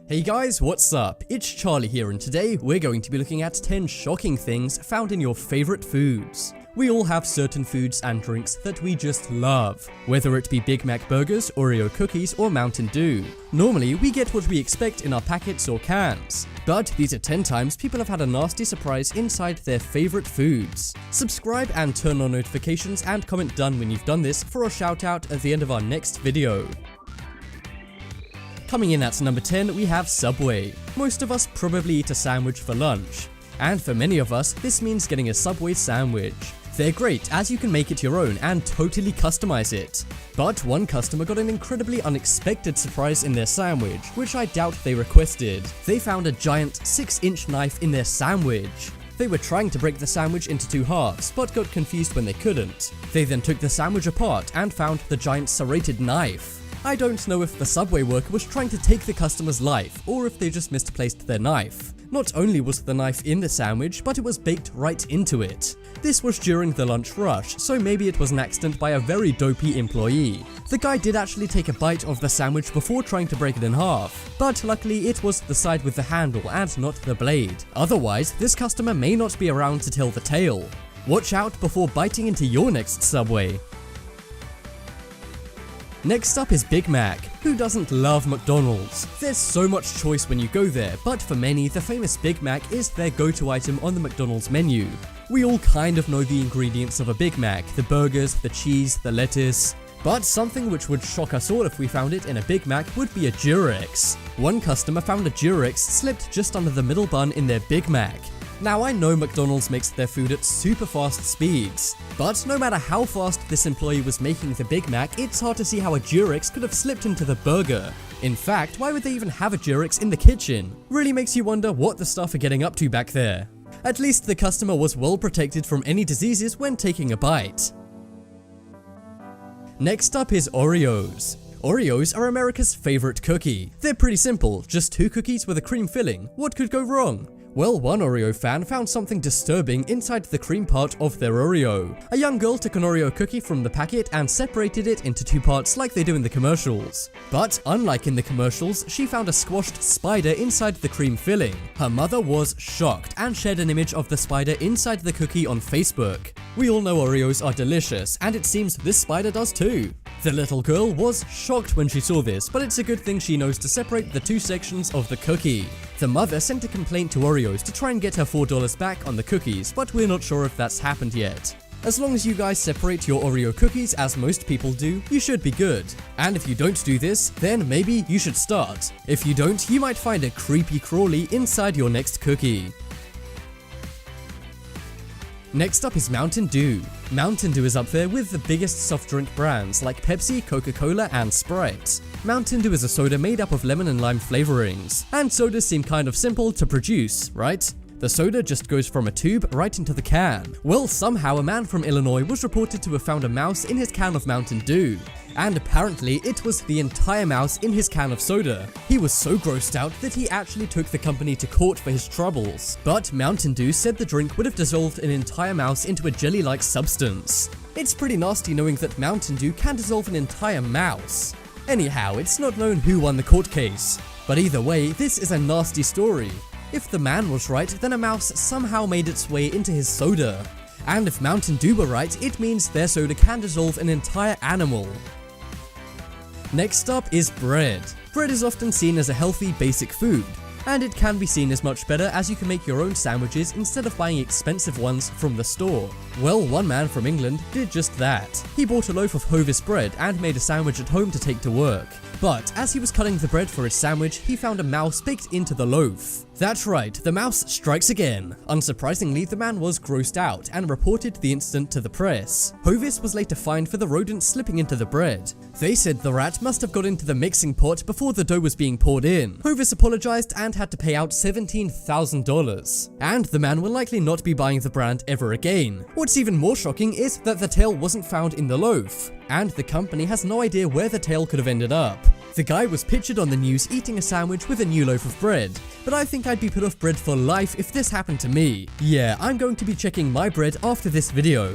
Hey guys, what's up? It's Charlie here, and today we're going to be looking at 10 shocking things found in your favorite foods. We all have certain foods and drinks that we just love, whether it be Big Mac burgers, Oreo cookies, or Mountain Dew. Normally, we get what we expect in our packets or cans, but these are 10 times people have had a nasty surprise inside their favorite foods. Subscribe and turn on notifications and comment done when you've done this for a shout out at the end of our next video. Coming in at number 10, we have Subway. Most of us probably eat a sandwich for lunch, and for many of us, this means getting a Subway sandwich. They're great as you can make it your own and totally customize it. But one customer got an incredibly unexpected surprise in their sandwich, which I doubt they requested. They found a giant 6-inch knife in their sandwich. They were trying to break the sandwich into 2 halves, but got confused when they couldn't. They then took the sandwich apart and found the giant serrated knife. I don't know if the Subway worker was trying to take the customer's life, or if they just misplaced their knife. Not only was the knife in the sandwich, but it was baked right into it. This was during the lunch rush, so maybe it was an accident by a very dopey employee. The guy did actually take a bite of the sandwich before trying to break it in half, but luckily it was the side with the handle and not the blade. Otherwise, this customer may not be around to tell the tale. Watch out before biting into your next Subway. Next up is Big Mac. Who doesn't love McDonald's? There's so much choice when you go there, but for many, the famous Big Mac is their go-to item on the McDonald's menu. We all kind of know the ingredients of a Big Mac, the burgers, the cheese, the lettuce. But something which would shock us all if we found it in a Big Mac would be a Durex. One customer found a Durex slipped just under the middle bun in their Big Mac. Now I know McDonald's makes their food at super fast speeds, but no matter how fast this employee was making the Big Mac, it's hard to see how a Durex could have slipped into the burger. In fact, why would they even have a Durex in the kitchen? Really makes you wonder what the staff are getting up to back there. At least the customer was well protected from any diseases when taking a bite. Next up is Oreos. Oreos are America's favorite cookie. They're pretty simple, just 2 cookies with a cream filling. What could go wrong? Well, one Oreo fan found something disturbing inside the cream part of their Oreo. A young girl took an Oreo cookie from the packet and separated it into 2 parts like they do in the commercials. But unlike in the commercials, she found a squashed spider inside the cream filling. Her mother was shocked and shared an image of the spider inside the cookie on Facebook. We all know Oreos are delicious, and it seems this spider does too. The little girl was shocked when she saw this, but it's a good thing she knows to separate the 2 sections of the cookie. The mother sent a complaint to Oreos to try and get her $4 back on the cookies, but we're not sure if that's happened yet. As long as you guys separate your Oreo cookies as most people do, you should be good. And if you don't do this, then maybe you should start. If you don't, you might find a creepy crawly inside your next cookie. Next up is Mountain Dew. Mountain Dew is up there with the biggest soft drink brands like Pepsi, Coca-Cola, and Sprite. Mountain Dew is a soda made up of lemon and lime flavorings, and sodas seem kind of simple to produce, right? The soda just goes from a tube right into the can. Well, somehow a man from Illinois was reported to have found a mouse in his can of Mountain Dew. And apparently it was the entire mouse in his can of soda. He was so grossed out that he actually took the company to court for his troubles. But Mountain Dew said the drink would have dissolved an entire mouse into a jelly-like substance. It's pretty nasty knowing that Mountain Dew can dissolve an entire mouse. Anyhow, it's not known who won the court case. But either way, this is a nasty story. If the man was right, then a mouse somehow made its way into his soda. And if Mountain Dew were right, it means their soda can dissolve an entire animal. Next up is bread. Bread is often seen as a healthy, basic food, and it can be seen as much better as you can make your own sandwiches instead of buying expensive ones from the store. Well, one man from England did just that. He bought a loaf of Hovis bread and made a sandwich at home to take to work. But as he was cutting the bread for his sandwich, he found a mouse baked into the loaf. That's right, the mouse strikes again. Unsurprisingly, the man was grossed out and reported the incident to the press. Hovis was later fined for the rodent slipping into the bread. They said the rat must have got into the mixing pot before the dough was being poured in. Hovis apologized and had to pay out $17,000. And the man will likely not be buying the brand ever again. What's even more shocking is that the tail wasn't found in the loaf, and the company has no idea where the tail could have ended up. The guy was pictured on the news eating a sandwich with a new loaf of bread, but I think I'd be put off bread for life if this happened to me. Yeah, I'm going to be checking my bread after this video.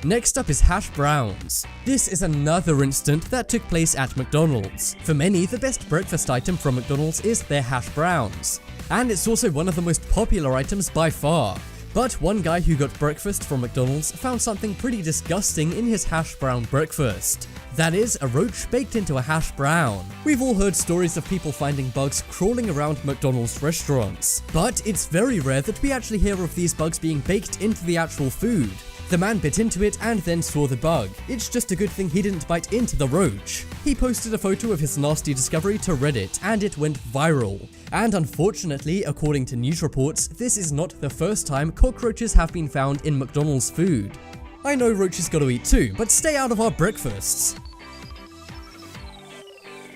Next up is hash browns. This is another incident that took place at McDonald's. For many, the best breakfast item from McDonald's is their hash browns. And it's also one of the most popular items by far. But one guy who got breakfast from McDonald's found something pretty disgusting in his hash brown breakfast. That is, a roach baked into a hash brown. We've all heard stories of people finding bugs crawling around McDonald's restaurants, but it's very rare that we actually hear of these bugs being baked into the actual food. The man bit into it and then saw the bug. It's just a good thing he didn't bite into the roach. He posted a photo of his nasty discovery to Reddit and it went viral. And unfortunately, according to news reports, this is not the first time cockroaches have been found in McDonald's food. I know roaches gotta eat too, but stay out of our breakfasts.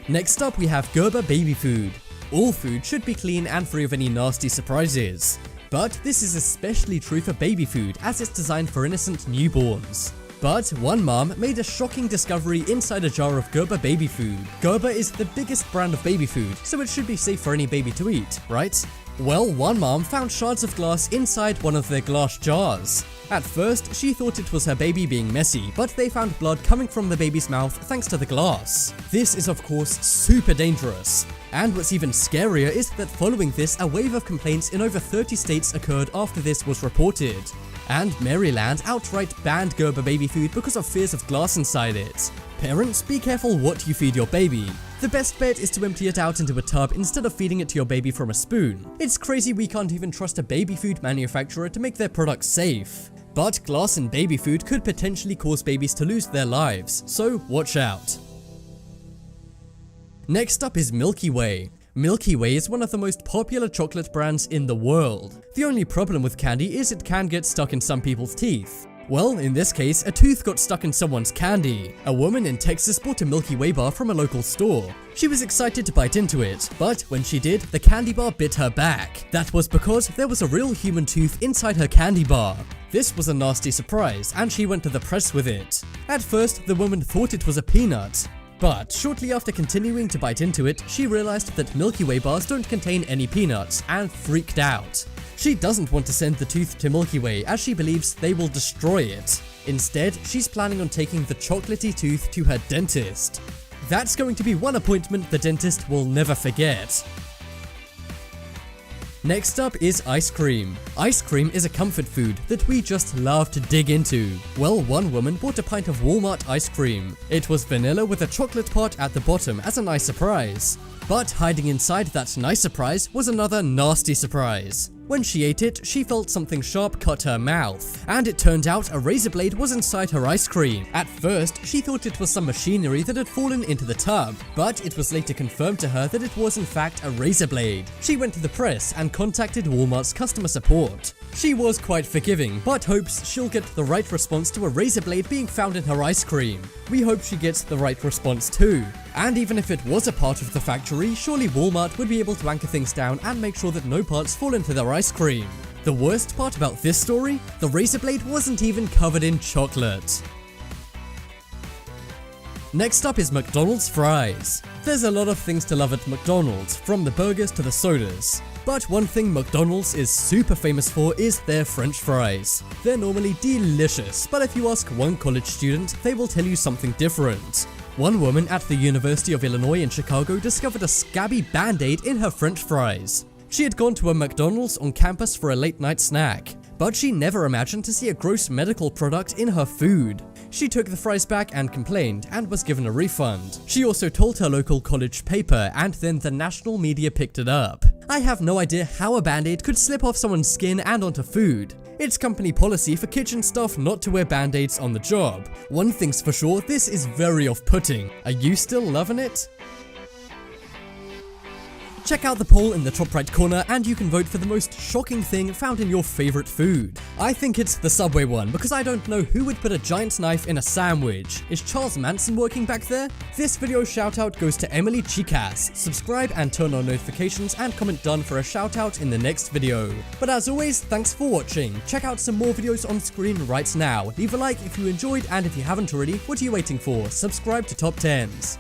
Next up we have Gerber baby food. All food should be clean and free of any nasty surprises. But this is especially true for baby food as it's designed for innocent newborns. But one mom made a shocking discovery inside a jar of Gerber baby food. Gerber is the biggest brand of baby food, so it should be safe for any baby to eat, right? Well, one mom found shards of glass inside one of their glass jars. At first, she thought it was her baby being messy, but they found blood coming from the baby's mouth thanks to the glass. This is of course super dangerous. And what's even scarier is that following this, a wave of complaints in over 30 states occurred after this was reported. And Maryland outright banned Gerber baby food because of fears of glass inside it. Parents, be careful what you feed your baby. The best bet is to empty it out into a tub instead of feeding it to your baby from a spoon. It's crazy we can't even trust a baby food manufacturer to make their products safe. But glass in baby food could potentially cause babies to lose their lives, so watch out. Next up is Milky Way. Milky Way is one of the most popular chocolate brands in the world. The only problem with candy is it can get stuck in some people's teeth. Well, in this case, a tooth got stuck in someone's candy. A woman in Texas bought a Milky Way bar from a local store. She was excited to bite into it, but when she did, the candy bar bit her back. That was because there was a real human tooth inside her candy bar. This was a nasty surprise, and she went to the press with it. At first, the woman thought it was a peanut. But shortly after continuing to bite into it, she realized that Milky Way bars don't contain any peanuts and freaked out. She doesn't want to send the tooth to Milky Way as she believes they will destroy it. Instead, she's planning on taking the chocolatey tooth to her dentist. That's going to be one appointment the dentist will never forget. Next up is ice cream. Ice cream is a comfort food that we just love to dig into. Well, one woman bought a pint of Walmart ice cream. It was vanilla with a chocolate part at the bottom as a nice surprise. But hiding inside that nice surprise was another nasty surprise. When she ate it, she felt something sharp cut her mouth, and it turned out a razor blade was inside her ice cream. At first, she thought it was some machinery that had fallen into the tub, but it was later confirmed to her that it was in fact a razor blade. She went to the press and contacted Walmart's customer support. She was quite forgiving, but hopes she'll get the right response to a razor blade being found in her ice cream. We hope she gets the right response too. And even if it was a part of the factory, surely Walmart would be able to anchor things down and make sure that no parts fall into their ice cream. The worst part about this story? The razor blade wasn't even covered in chocolate. Next up is McDonald's fries. There's a lot of things to love at McDonald's, from the burgers to the sodas. But one thing McDonald's is super famous for is their French fries. They're normally delicious, but if you ask one college student, they will tell you something different. One woman at the University of Illinois in Chicago discovered a scabby band-aid in her French fries. She had gone to a McDonald's on campus for a late-night snack, but she never imagined to see a gross medical product in her food. She took the fries back and complained, and was given a refund. She also told her local college paper, and then the national media picked it up. I have no idea how a band-aid could slip off someone's skin and onto food. It's company policy for kitchen staff not to wear band-aids on the job. One thing's for sure, this is very off-putting. Are you still loving it? Check out the poll in the top right corner and you can vote for the most shocking thing found in your favorite food. I think it's the Subway one because I don't know who would put a giant knife in a sandwich. Is Charles Manson working back there? This video shout out goes to Emily Chicas. Subscribe and turn on notifications and comment done for a shout out in the next video. But as always, thanks for watching. Check out some more videos on screen right now. Leave a like if you enjoyed, and if you haven't already, what are you waiting for? Subscribe to Top 10s.